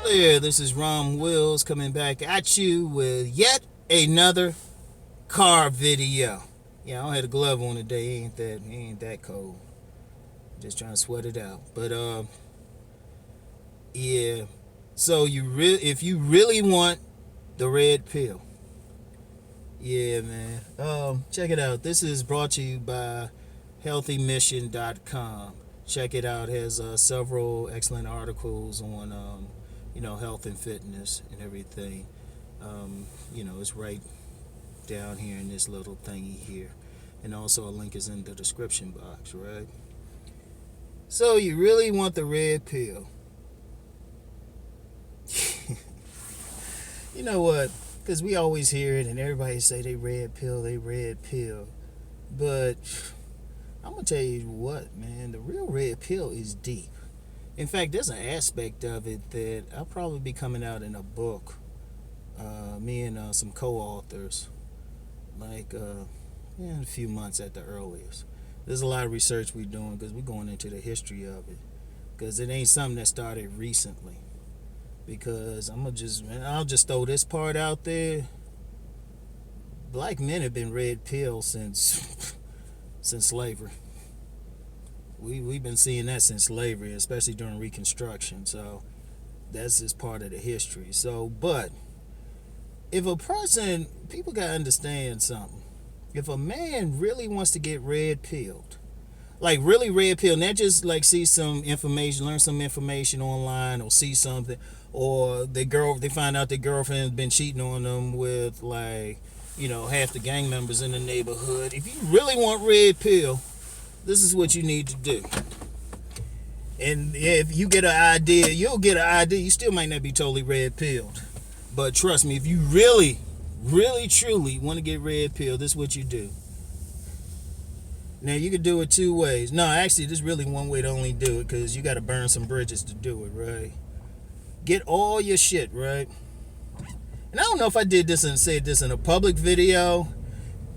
there, this is Rom Wills coming back at you with yet another car video. Yeah, I don't have a glove on today. He ain't that cold. Just trying to sweat it out. But yeah. So if you really want the red pill, yeah, man. Check it out. This is brought to you by healthymission.com. Check it out. It has several excellent articles on health and fitness and everything. It's right down here in this little thingy here. And also a link is in the description box, right? So you really want the red pill. You know what? Because we always hear it and everybody say they red pill. But I'm going to tell you what, man. The real red pill is deep. In fact, there's an aspect of it that I'll probably be coming out in a book. Me and some co-authors. In a few months at the earliest. There's a lot of research we're doing because we're going into the history of it. Because it ain't something that started recently. Because I'll just throw this part out there. Black men have been red pilled since slavery. We've been seeing that since slavery, especially during Reconstruction. So that's just part of the history. So, but if people gotta understand something. If a man really wants to get red pilled, like really red pill, not just like see some information, learn some information online, or see something, or they find out their girlfriend has been cheating on them with half the gang members in the neighborhood. If you really want red pill, this is what you need to do. And if you get an idea, you'll get an idea. You still might not be totally red pilled, but trust me, if you really truly want to get red pill, this is what you do. Now you can do it two ways. No, actually, there's really one way to only do it, because you got to burn some bridges to do it, right? Get all your shit, right? And I don't know if I did this and said this in a public video,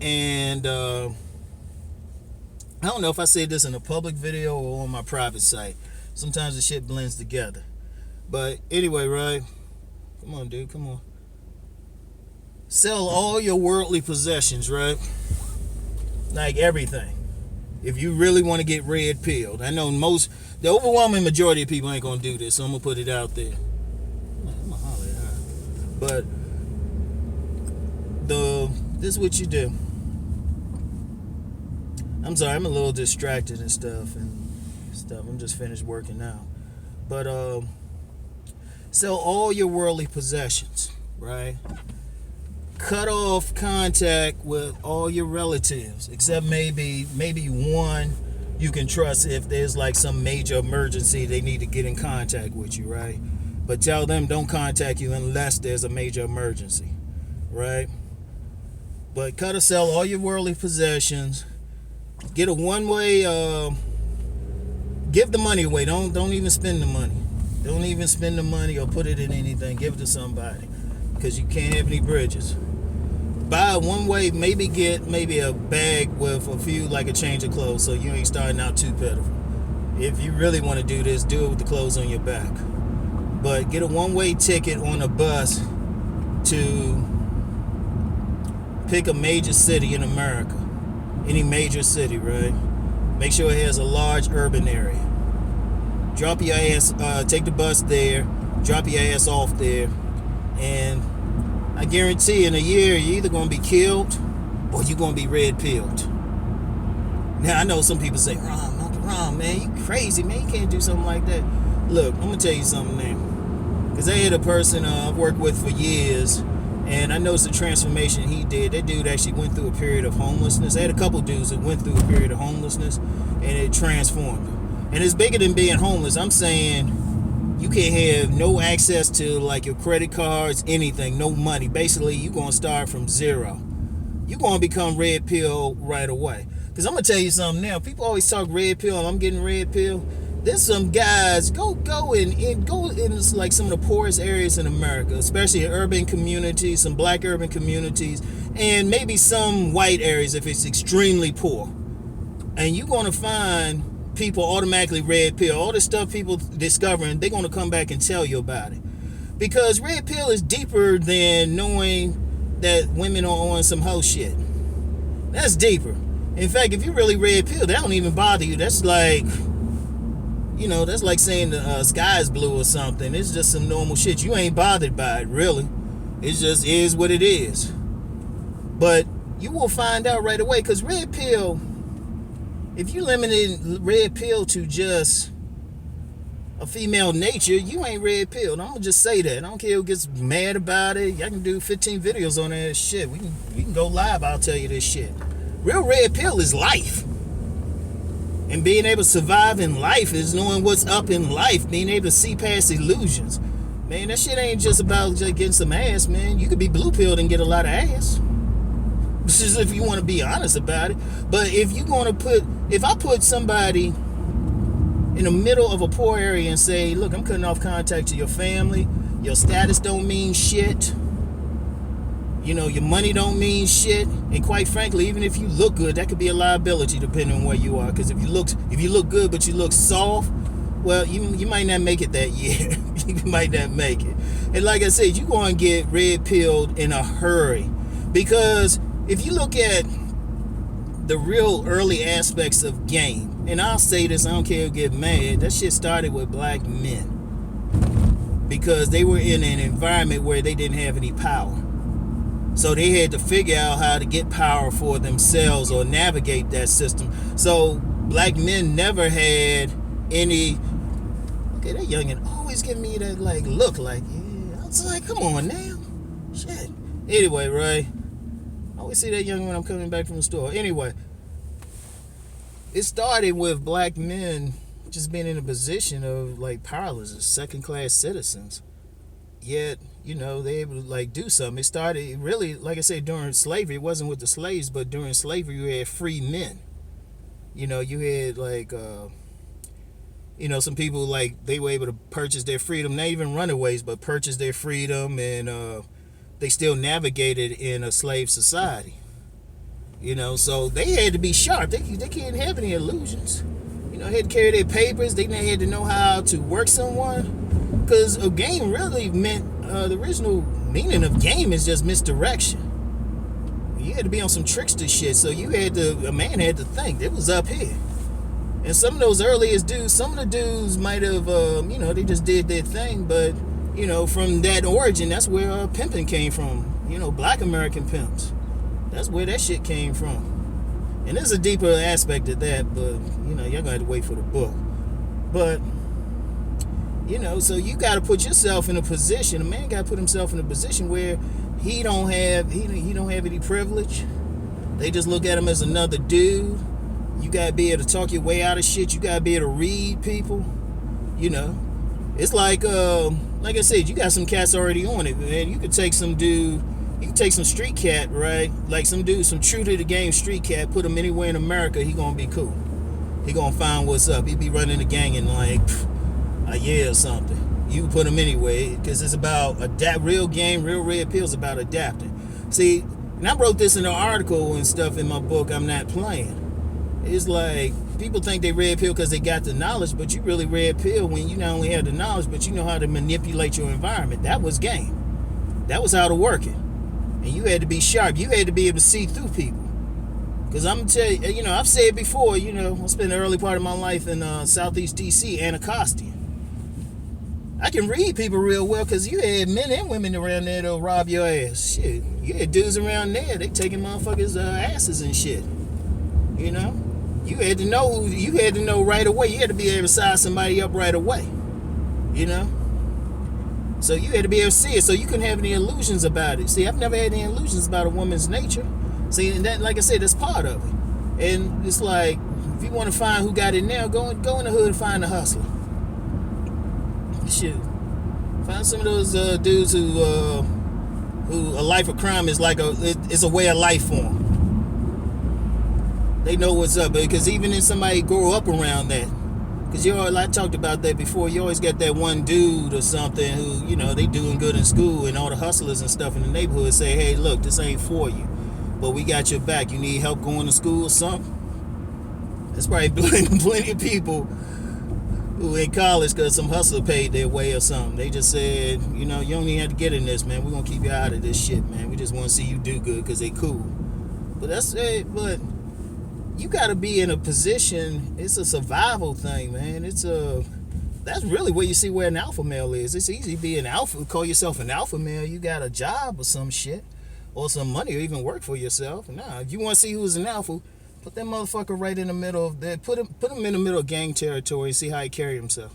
and I don't know if I said this in a public video or on my private site. Sometimes the shit blends together. But anyway, right? Come on, dude, come on. Sell all your worldly possessions, right? Like everything. If you really want to get red pilled. I know the overwhelming majority of people ain't going to do this, so I'm going to put it out there. I'm going to holler at her. But this is what you do. I'm sorry, I'm a little distracted and stuff. I'm just finished working now. But sell all your worldly possessions, right? Cut off contact with all your relatives, except maybe one you can trust if there's like some major emergency they need to get in contact with you, right? But tell them don't contact you unless there's a major emergency, right? But cut or sell all your worldly possessions. Get a one-way, give the money away. Don't even spend the money. Don't even spend the money or put it in anything. Give it to somebody, because you can't have any bridges. Buy one way, maybe get a bag with a few, like a change of clothes, so you ain't starting out too pitiful. If you really want to do this, do it with the clothes on your back. But get a one-way ticket on a bus to pick a major city in America. Any major city, right? Make sure it has a large urban area. Drop your ass, take the bus there, drop your ass off there, and I guarantee in a year you're either going to be killed or you're going to be red pilled. Now I know some people say, Rom, man, you crazy, man, you can't do something like that. Look, I'm going to tell you something now. Because I had a person I've worked with for years, and I noticed the transformation he did. That dude actually went through a period of homelessness. I had a couple dudes that went through a period of homelessness, and it transformed him. And it's bigger than being homeless. I'm saying you can't have no access to like your credit cards, anything, no money. Basically, you're going to start from zero. You're going to become red pill right away. Because I'm going to tell you something now. People always talk red pill. I'm getting red pill. There's some guys, go in like some of the poorest areas in America, especially in urban communities, some black urban communities, and maybe some white areas if it's extremely poor. And you're going to find people automatically red pill. All the stuff people discovering, they're going to come back and tell you about it. Because red pill is deeper than knowing that women are on some hoe shit. That's deeper. In fact, if you really red pill, that don't even bother you. That's like, that's like saying the sky is blue or something. It's just some normal shit. You ain't bothered by it, really. It just is what it is. But you will find out right away, because red pill, if you limited red pill to just a female nature, you ain't red pilled. I'm gonna just say that. I don't care who gets mad about it. I can do 15 videos on that shit. We can go live. I'll tell you this shit. Real red pill is life, and being able to survive in life is knowing what's up in life. Being able to see past illusions. Man, that shit ain't just about just getting some ass, man. You could be blue pilled and get a lot of ass. This is if you want to be honest about it. But if I put somebody in the middle of a poor area and say, look, I'm cutting off contact to your family, your status don't mean shit, your money don't mean shit, and quite frankly, even if you look good, that could be a liability depending on where you are. Because if you look good but you look soft, well, you might not make it that year. You might not make it. And like I said, you're going to get red pilled in a hurry. Because if you look at the real early aspects of game, and I'll say this, I don't care who get mad, that shit started with black men. Because they were in an environment where they didn't have any power. So they had to figure out how to get power for themselves or navigate that system. So black men never had any... Okay, that youngin' always give me that look like, yeah. I was like, come on now. Shit. Anyway, right? I always see that young when I'm coming back from the store. Anyway, it started with black men just being in a position of powerless, second-class citizens. Yet, they able to do something. It started really, like I said, during slavery. It wasn't with the slaves, but during slavery you had free men. You had some people they were able to purchase their freedom, not even runaways, but purchase their freedom, and they still navigated in a slave society. So they had to be sharp. They can't have any illusions. They had to carry their papers. They had to know how to work someone. Because a game really meant, the original meaning of game is just misdirection. You had to be on some trickster shit. So a man had to think. It was up here. And some of those earliest dudes, some of the dudes might have, they just did their thing. But, from that origin, that's where pimping came from. Black American pimps. That's where that shit came from. And there's a deeper aspect of that, but, y'all gonna have to wait for the book. But, so you got to put yourself in a position, a man got to put himself in a position where he don't have any privilege. They just look at him as another dude. You got to be able to talk your way out of shit. You got to be able to read people. It's like I said, you got some cats already on it, man. You could take some dude, you can take some street cat, right? Like some dude, some true to the game street cat, put him anywhere in America, he gonna be cool. He gonna find what's up. He be running the gang in a year or something. You put him anyway, because it's about real game, real red pill's about adapting. See, and I wrote this in an article and stuff in my book, I'm Not Playing. It's like, people think they red pill because they got the knowledge, but you really red pill when you not only have the knowledge, but you know how to manipulate your environment. That was game. That was how to work it. And you had to be sharp. You had to be able to see through people. Because I'm going to tell you, I've said before, I spent the early part of my life in Southeast D.C., Anacostia. I can read people real well because you had men and women around there that'll rob your ass. Shit. You had dudes around there, they taking motherfuckers' asses and shit. You had to know right away. You had to be able to size somebody up right away. So you had to be able to see it. So you couldn't have any illusions about it. See, I've never had any illusions about a woman's nature. See, and that, like I said, that's part of it. And it's like, if you want to find who got it now, go in the hood and find a hustler. Shit. Find some of those dudes who a life of crime is it's a way of life for them. They know what's up, because even if somebody grow up around that, because I talked about that before, you always got that one dude or something who, they doing good in school, and all the hustlers and stuff in the neighborhood say, hey, look, this ain't for you, but we got your back. You need help going to school or something? There's probably plenty of people who in college because some hustler paid their way or something. They just said, you know, you don't even have to get in this, man. We're going to keep you out of this shit, man. We just want to see you do good because they cool. But that's it. But you got to be in a position. It's a survival thing, man. That's really where you see where an alpha male is. It's easy to be an alpha, call yourself an alpha male. You got a job or some shit or some money or even work for yourself. Nah, if you want to see who's an alpha, put that motherfucker right in the middle of that. Put him in the middle of gang territory and see how he carry himself.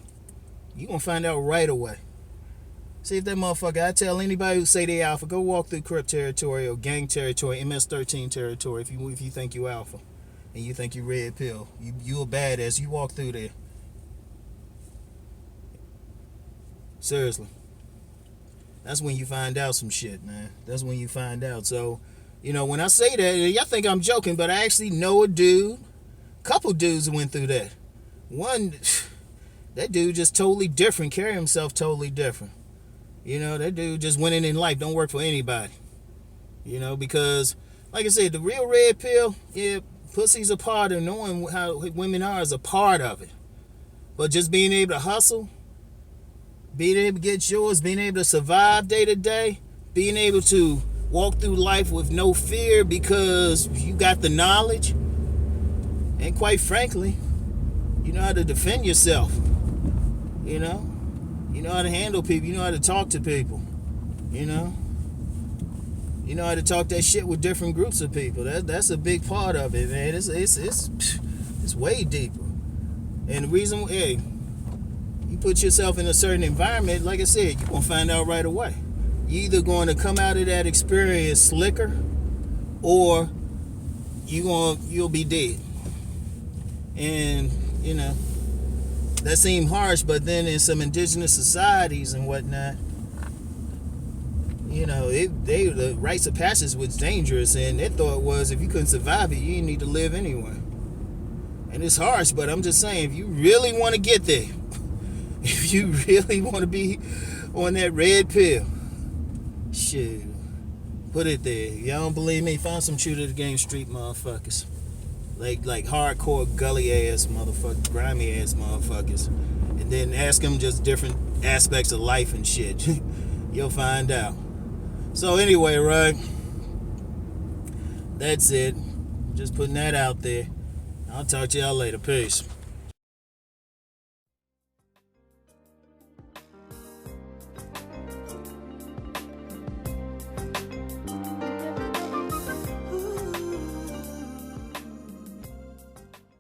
You gonna find out right away. See if that motherfucker. I tell anybody who say they alpha, go walk through Crip territory or gang territory, MS-13 territory. If you think you alpha and you think you red pill, you a badass. You walk through there. Seriously. That's when you find out some shit, man. That's when you find out. So, you know, when I say that, y'all think I'm joking, but I actually know a dude, couple dudes went through that. One, that dude just totally different, carry himself totally different. You know, that dude just winning in life, don't work for anybody. You know, because, like I said, the real red pill, yeah, pussy's a part of knowing how women are is a part of it. But just being able to hustle, being able to get yours, being able to survive day to day, being able to walk through life with no fear because you got the knowledge, and quite frankly, you know how to defend yourself. You know how to handle people, you know how to talk to people, you know how to talk that shit with different groups of people. That's a big part of it, man. It's way deeper. And the reason, hey, you put yourself in a certain environment, like I said, you're gonna find out right away. You're either going to come out of that experience slicker, or you'll be dead. And you know that seemed harsh, but then in some indigenous societies and whatnot, you know, the rites of passage was dangerous, and their thought was if you couldn't survive it, you didn't need to live anywhere. And it's harsh, but I'm just saying, if you really want to get there, if you really want to be on that red pill, shit, put it there. Y'all don't believe me? Find some true to the game street motherfuckers. Like hardcore gully ass motherfuckers, grimy ass motherfuckers. And then ask them just different aspects of life and shit. You'll find out. So anyway, right? That's it. Just putting that out there. I'll talk to y'all later. Peace.